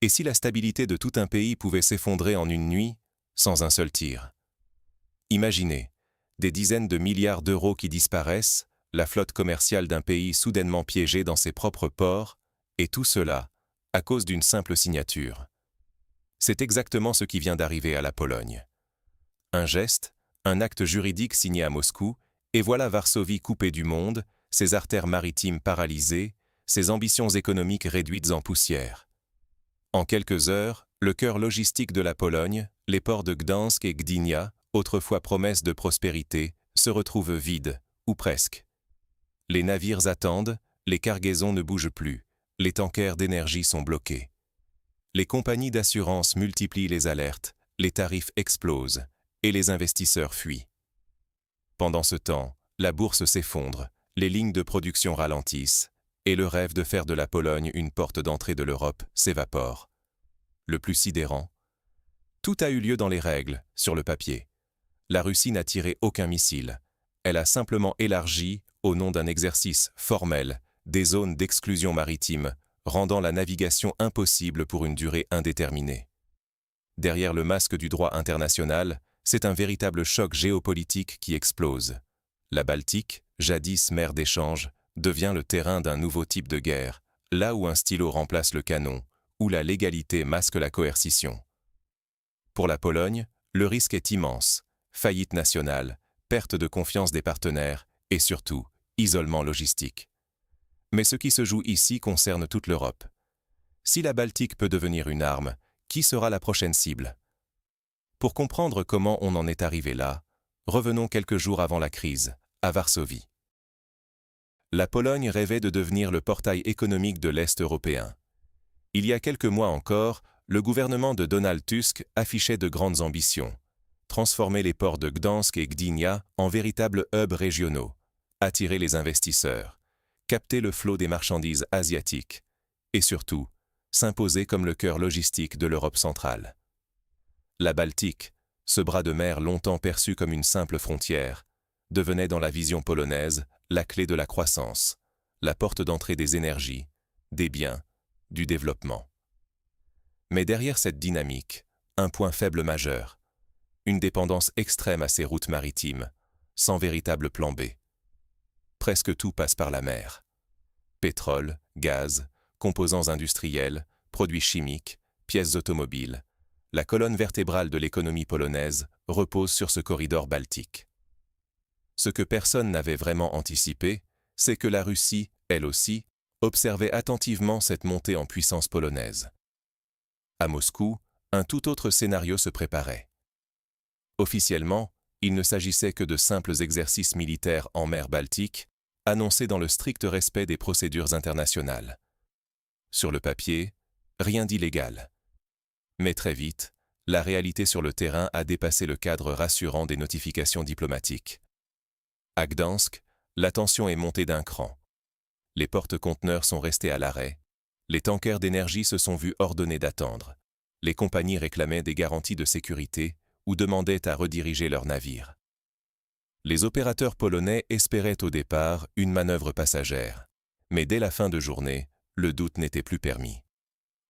Et si la stabilité de tout un pays pouvait s'effondrer en une nuit, sans un seul tir? Imaginez, des dizaines de milliards d'euros qui disparaissent, la flotte commerciale d'un pays soudainement piégé dans ses propres ports, et tout cela, à cause d'une simple signature. C'est exactement ce qui vient d'arriver à la Pologne. Un geste, un acte juridique signé à Moscou, et voilà Varsovie coupée du monde, ses artères maritimes paralysées, ses ambitions économiques réduites en poussière. En quelques heures, le cœur logistique de la Pologne, les ports de Gdansk et Gdynia, autrefois promesses de prospérité, se retrouvent vides, ou presque. Les navires attendent, les cargaisons ne bougent plus, les tankers d'énergie sont bloqués. Les compagnies d'assurance multiplient les alertes, les tarifs explosent, et les investisseurs fuient. Pendant ce temps, la bourse s'effondre, les lignes de production ralentissent, et le rêve de faire de la Pologne une porte d'entrée de l'Europe s'évapore. Le plus sidérant, tout a eu lieu dans les règles, sur le papier. La Russie n'a tiré aucun missile. Elle a simplement élargi, au nom d'un exercice formel, des zones d'exclusion maritime, rendant la navigation impossible pour une durée indéterminée. Derrière le masque du droit international, c'est un véritable choc géopolitique qui explose. La Baltique, jadis mer d'échange, devient le terrain d'un nouveau type de guerre, là où un stylo remplace le canon, où la légalité masque la coercition. Pour la Pologne, le risque est immense. Faillite nationale, perte de confiance des partenaires et surtout, isolement logistique. Mais ce qui se joue ici concerne toute l'Europe. Si la Baltique peut devenir une arme, qui sera la prochaine cible? Pour comprendre comment on en est arrivé là, revenons quelques jours avant la crise, à Varsovie. La Pologne rêvait de devenir le portail économique de l'Est européen. Il y a quelques mois encore, le gouvernement de Donald Tusk affichait de grandes ambitions. Transformer les ports de Gdansk et Gdynia en véritables hubs régionaux, attirer les investisseurs, capter le flot des marchandises asiatiques et surtout, s'imposer comme le cœur logistique de l'Europe centrale. La Baltique, ce bras de mer longtemps perçu comme une simple frontière, devenait dans la vision polonaise la clé de la croissance, la porte d'entrée des énergies, des biens, du développement. Mais derrière cette dynamique, un point faible majeur, une dépendance extrême à ces routes maritimes, sans véritable plan B. Presque tout passe par la mer. Pétrole, gaz, composants industriels, produits chimiques, pièces automobiles. La colonne vertébrale de l'économie polonaise repose sur ce corridor baltique. Ce que personne n'avait vraiment anticipé, c'est que la Russie, elle aussi, observait attentivement cette montée en puissance polonaise. À Moscou, un tout autre scénario se préparait. Officiellement, il ne s'agissait que de simples exercices militaires en mer Baltique, annoncés dans le strict respect des procédures internationales. Sur le papier, rien d'illégal. Mais très vite, la réalité sur le terrain a dépassé le cadre rassurant des notifications diplomatiques. À Gdansk, la tension est montée d'un cran. Les porte-conteneurs sont restés à l'arrêt. Les tankers d'énergie se sont vus ordonnés d'attendre. Les compagnies réclamaient des garanties de sécurité ou demandaient à rediriger leurs navires. Les opérateurs polonais espéraient au départ une manœuvre passagère, mais dès la fin de journée, le doute n'était plus permis.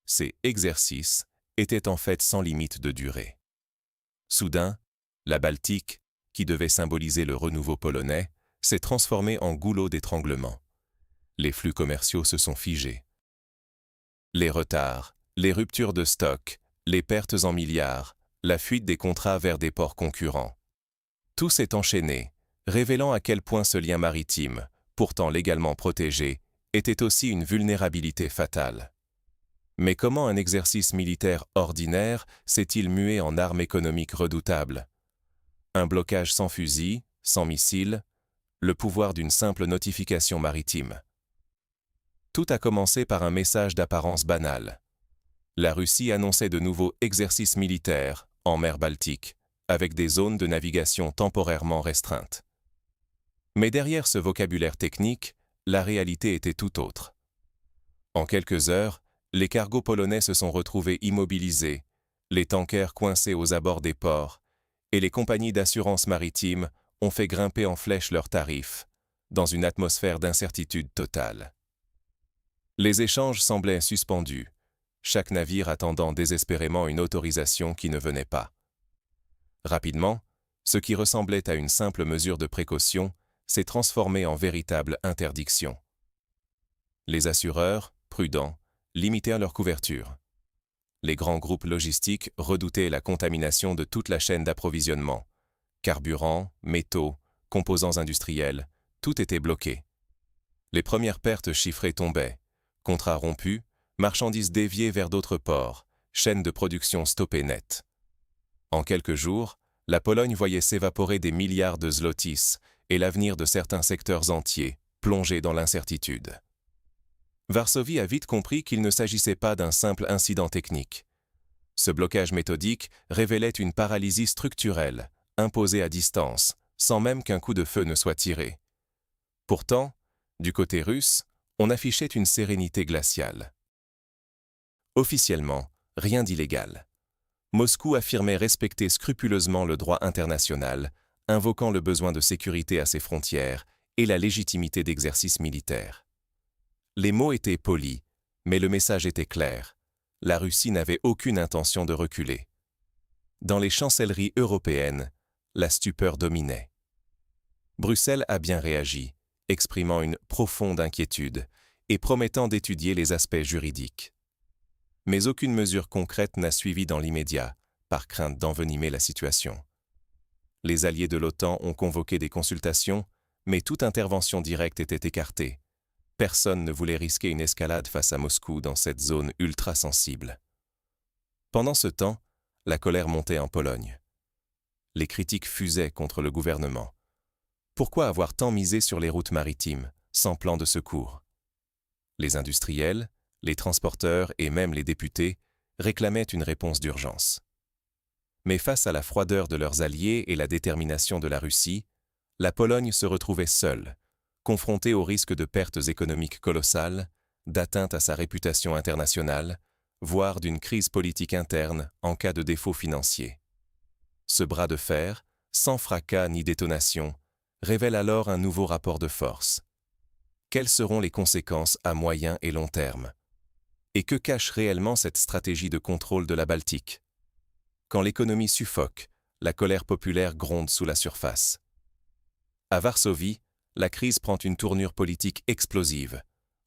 Ces exercices étaient en fait sans limite de durée. Soudain, la Baltique, qui devait symboliser le renouveau polonais, s'est transformée en goulot d'étranglement. Les flux commerciaux se sont figés. Les retards, les ruptures de stock, les pertes en milliards, la fuite des contrats vers des ports concurrents. Tout s'est enchaîné, révélant à quel point ce lien maritime, pourtant légalement protégé, était aussi une vulnérabilité fatale. Mais comment un exercice militaire ordinaire s'est-il mué en arme économique redoutable? Un blocage sans fusil, sans missiles, le pouvoir d'une simple notification maritime. Tout a commencé par un message d'apparence banale. La Russie annonçait de nouveaux exercices militaires en mer Baltique, avec des zones de navigation temporairement restreintes. Mais derrière ce vocabulaire technique, la réalité était tout autre. En quelques heures, les cargos polonais se sont retrouvés immobilisés, les tankers coincés aux abords des ports, et les compagnies d'assurance maritime ont fait grimper en flèche leurs tarifs, dans une atmosphère d'incertitude totale. Les échanges semblaient suspendus. chaque navire attendant désespérément une autorisation qui ne venait pas. Rapidement, ce qui ressemblait à une simple mesure de précaution s'est transformé en véritable interdiction. Les assureurs, prudents, limitaient leur couverture. Les grands groupes logistiques redoutaient la contamination de toute la chaîne d'approvisionnement. Carburant, métaux, composants industriels, tout était bloqué. Les premières pertes chiffrées tombaient. Contrats rompus, marchandises déviées vers d'autres ports, chaînes de production stoppées net. En quelques jours, la Pologne voyait s'évaporer des milliards de zlotys et l'avenir de certains secteurs entiers, plongés dans l'incertitude. Varsovie a vite compris qu'il ne s'agissait pas d'un simple incident technique. Ce blocage méthodique révélait une paralysie structurelle, imposée à distance, sans même qu'un coup de feu ne soit tiré. Pourtant, du côté russe, on affichait une sérénité glaciale. Officiellement, rien d'illégal. Moscou affirmait respecter scrupuleusement le droit international, invoquant le besoin de sécurité à ses frontières et la légitimité d'exercices militaires. Les mots étaient polis, mais le message était clair. La Russie n'avait aucune intention de reculer. Dans les chancelleries européennes, la stupeur dominait. Bruxelles a bien réagi, exprimant une profonde inquiétude et promettant d'étudier les aspects juridiques. Mais aucune mesure concrète n'a suivi dans l'immédiat, par crainte d'envenimer la situation. Les alliés de l'OTAN ont convoqué des consultations, mais toute intervention directe était écartée. Personne ne voulait risquer une escalade face à Moscou dans cette zone ultra-sensible. Pendant ce temps, la colère montait en Pologne. Les critiques fusaient contre le gouvernement. Pourquoi avoir tant misé sur les routes maritimes, sans plan de secours? Les industriels, les transporteurs et même les députés réclamaient une réponse d'urgence. Mais face à la froideur de leurs alliés et la détermination de la Russie, la Pologne se retrouvait seule, confrontée au risque de pertes économiques colossales, d'atteinte à sa réputation internationale, voire d'une crise politique interne en cas de défaut financier. Ce bras de fer, sans fracas ni détonation, révèle alors un nouveau rapport de force. Quelles seront les conséquences à moyen et long terme? Et que cache réellement cette stratégie de contrôle de la Baltique? Quand l'économie suffoque, la colère populaire gronde sous la surface. À Varsovie, la crise prend une tournure politique explosive.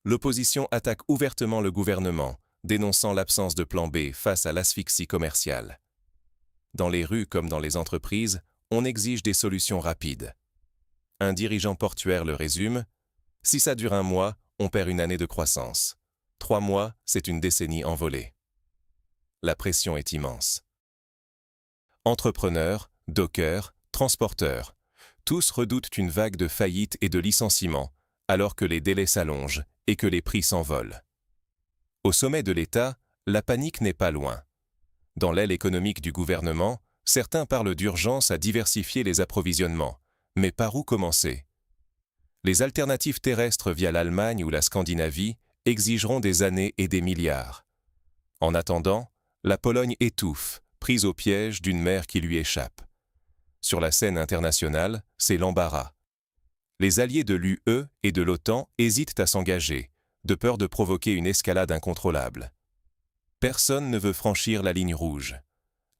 L'opposition attaque ouvertement le gouvernement, dénonçant l'absence de plan B face à l'asphyxie commerciale. Dans les rues comme dans les entreprises, on exige des solutions rapides. Un dirigeant portuaire le résume: « Si ça dure 1 mois, on perd une année de croissance. 3 mois, c'est une décennie envolée. » La pression est immense. Entrepreneurs, dockers, transporteurs, tous redoutent une vague de faillites et de licenciements, alors que les délais s'allongent et que les prix s'envolent. Au sommet de l'État, la panique n'est pas loin. Dans l'aile économique du gouvernement, certains parlent d'urgence à diversifier les approvisionnements. Mais par où commencer? Les alternatives terrestres via l'Allemagne ou la Scandinavie exigeront des années et des milliards. En attendant, la Pologne étouffe, prise au piège d'une mer qui lui échappe. Sur la scène internationale, c'est l'embarras. Les alliés de l'UE et de l'OTAN hésitent à s'engager, de peur de provoquer une escalade incontrôlable. Personne ne veut franchir la ligne rouge.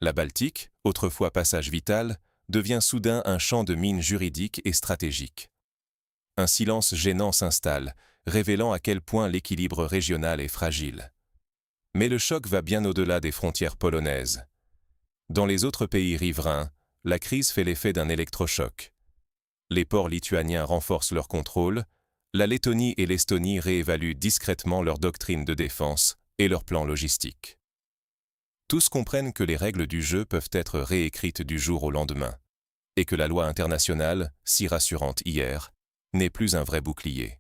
La Baltique, autrefois passage vital, devient soudain un champ de mines juridiques et stratégiques. Un silence gênant s'installe, révélant à quel point l'équilibre régional est fragile. Mais le choc va bien au-delà des frontières polonaises. Dans les autres pays riverains, la crise fait l'effet d'un électrochoc. Les ports lituaniens renforcent leur contrôle, la Lettonie et l'Estonie réévaluent discrètement leur doctrine de défense et leur plan logistique. Tous comprennent que les règles du jeu peuvent être réécrites du jour au lendemain, et que la loi internationale, si rassurante hier, n'est plus un vrai bouclier.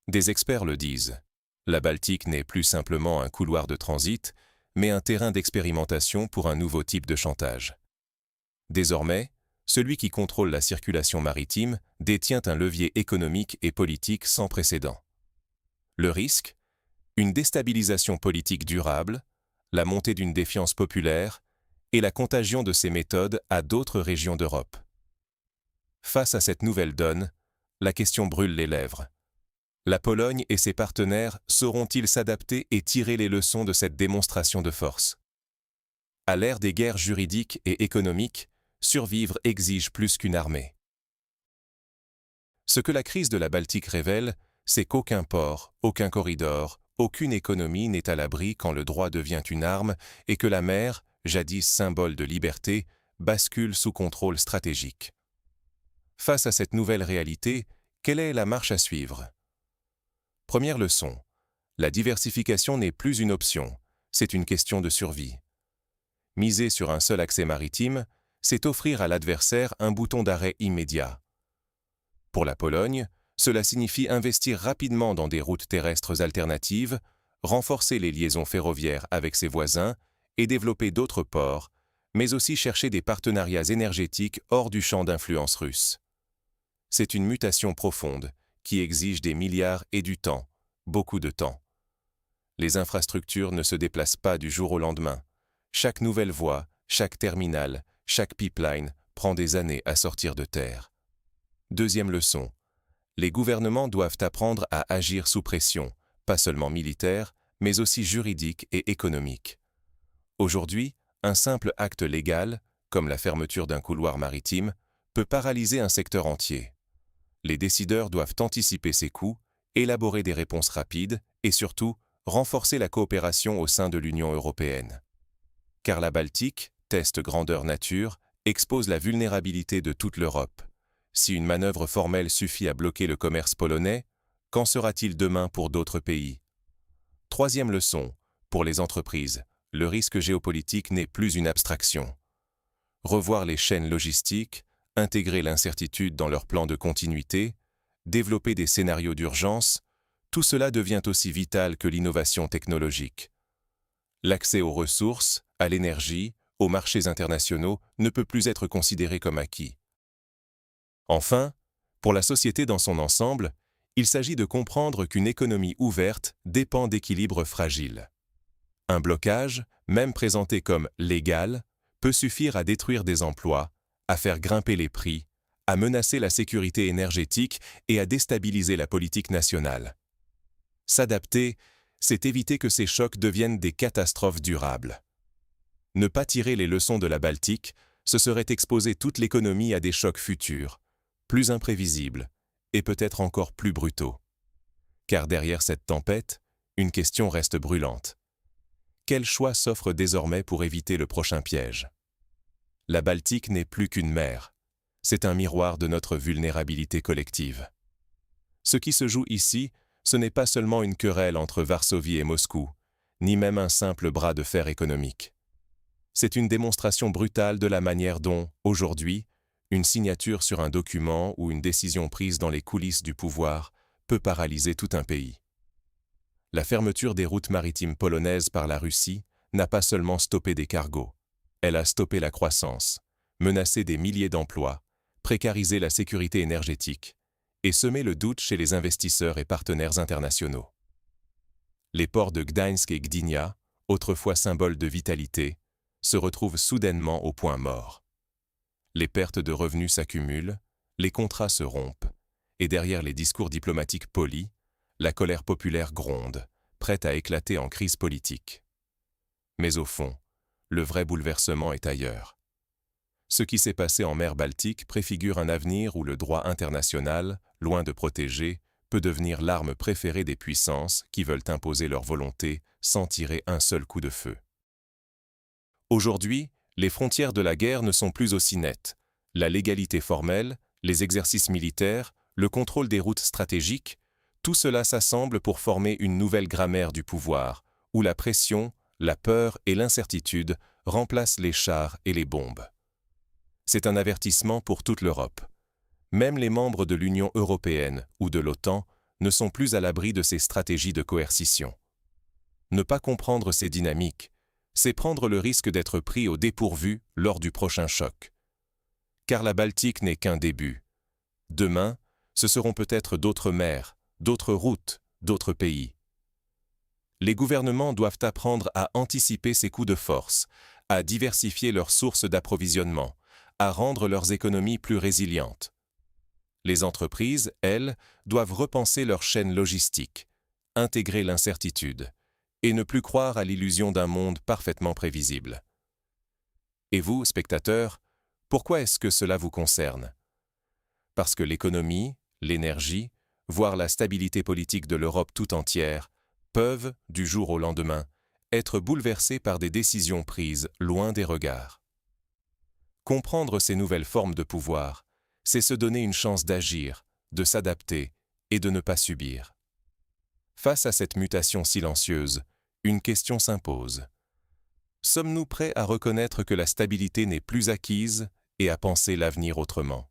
Des experts le disent, la Baltique n'est plus simplement un couloir de transit, mais un terrain d'expérimentation pour un nouveau type de chantage. Désormais, celui qui contrôle la circulation maritime détient un levier économique et politique sans précédent. Le risque? Une déstabilisation politique durable, la montée d'une défiance populaire et la contagion de ces méthodes à d'autres régions d'Europe. Face à cette nouvelle donne, la question brûle les lèvres. La Pologne et ses partenaires sauront-ils s'adapter et tirer les leçons de cette démonstration de force? À l'ère des guerres juridiques et économiques, survivre exige plus qu'une armée. Ce que la crise de la Baltique révèle, c'est qu'aucun port, aucun corridor, aucune économie n'est à l'abri quand le droit devient une arme et que la mer, jadis symbole de liberté, bascule sous contrôle stratégique. Face à cette nouvelle réalité, quelle est la marche à suivre? Première leçon. La diversification n'est plus une option, c'est une question de survie. Miser sur un seul accès maritime, c'est offrir à l'adversaire un bouton d'arrêt immédiat. Pour la Pologne, cela signifie investir rapidement dans des routes terrestres alternatives, renforcer les liaisons ferroviaires avec ses voisins et développer d'autres ports, mais aussi chercher des partenariats énergétiques hors du champ d'influence russe. C'est une mutation profonde qui exige des milliards et du temps, beaucoup de temps. Les infrastructures ne se déplacent pas du jour au lendemain. Chaque nouvelle voie, chaque terminal, chaque pipeline prend des années à sortir de terre. Deuxième leçon. Les gouvernements doivent apprendre à agir sous pression, pas seulement militaire, mais aussi juridique et économique. Aujourd'hui, un simple acte légal, comme la fermeture d'un couloir maritime, peut paralyser un secteur entier. Les décideurs doivent anticiper ces coûts, élaborer des réponses rapides et surtout renforcer la coopération au sein de l'Union européenne. Car la Baltique, test grandeur nature, expose la vulnérabilité de toute l'Europe. Si une manœuvre formelle suffit à bloquer le commerce polonais, qu'en sera-t-il demain pour d'autres pays? Troisième leçon, pour les entreprises, le risque géopolitique n'est plus une abstraction. Revoir les chaînes logistiques, intégrer l'incertitude dans leurs plans de continuité, développer des scénarios d'urgence, tout cela devient aussi vital que l'innovation technologique. L'accès aux ressources, à l'énergie, aux marchés internationaux ne peut plus être considéré comme acquis. Enfin, pour la société dans son ensemble, il s'agit de comprendre qu'une économie ouverte dépend d'équilibres fragiles. Un blocage, même présenté comme légal, peut suffire à détruire des emplois, à faire grimper les prix, à menacer la sécurité énergétique et à déstabiliser la politique nationale. S'adapter, c'est éviter que ces chocs deviennent des catastrophes durables. Ne pas tirer les leçons de la Baltique, ce serait exposer toute l'économie à des chocs futurs, plus imprévisibles et peut-être encore plus brutaux. Car derrière cette tempête, une question reste brûlante. Quel choix s'offre désormais pour éviter le prochain piège? La Baltique n'est plus qu'une mer. C'est un miroir de notre vulnérabilité collective. Ce qui se joue ici, ce n'est pas seulement une querelle entre Varsovie et Moscou, ni même un simple bras de fer économique. C'est une démonstration brutale de la manière dont, aujourd'hui, une signature sur un document ou une décision prise dans les coulisses du pouvoir peut paralyser tout un pays. La fermeture des routes maritimes polonaises par la Russie n'a pas seulement stoppé des cargos, elle a stoppé la croissance, menacé des milliers d'emplois, précarisé la sécurité énergétique et semé le doute chez les investisseurs et partenaires internationaux. Les ports de Gdańsk et Gdynia, autrefois symboles de vitalité, se retrouvent soudainement au point mort. Les pertes de revenus s'accumulent, les contrats se rompent, et derrière les discours diplomatiques polis, la colère populaire gronde, prête à éclater en crise politique. Mais au fond, le vrai bouleversement est ailleurs. Ce qui s'est passé en mer Baltique préfigure un avenir où le droit international, loin de protéger, peut devenir l'arme préférée des puissances qui veulent imposer leur volonté sans tirer un seul coup de feu. Aujourd'hui, les frontières de la guerre ne sont plus aussi nettes. La légalité formelle, les exercices militaires, le contrôle des routes stratégiques, tout cela s'assemble pour former une nouvelle grammaire du pouvoir, où la pression, la peur et l'incertitude remplacent les chars et les bombes. C'est un avertissement pour toute l'Europe. Même les membres de l'Union européenne ou de l'OTAN ne sont plus à l'abri de ces stratégies de coercition. Ne pas comprendre ces dynamiques, c'est prendre le risque d'être pris au dépourvu lors du prochain choc. Car la Baltique n'est qu'un début. Demain, ce seront peut-être d'autres mers, d'autres routes, d'autres pays. Les gouvernements doivent apprendre à anticiper ces coups de force, à diversifier leurs sources d'approvisionnement, à rendre leurs économies plus résilientes. Les entreprises, elles, doivent repenser leur chaîne logistique, intégrer l'incertitude, et ne plus croire à l'illusion d'un monde parfaitement prévisible. Et vous, spectateurs, pourquoi est-ce que cela vous concerne? Parce que l'économie, l'énergie, voire la stabilité politique de l'Europe tout entière, peuvent, du jour au lendemain, être bouleversées par des décisions prises loin des regards. Comprendre ces nouvelles formes de pouvoir, c'est se donner une chance d'agir, de s'adapter et de ne pas subir. Face à cette mutation silencieuse, une question s'impose. Sommes-nous prêts à reconnaître que la stabilité n'est plus acquise et à penser l'avenir autrement?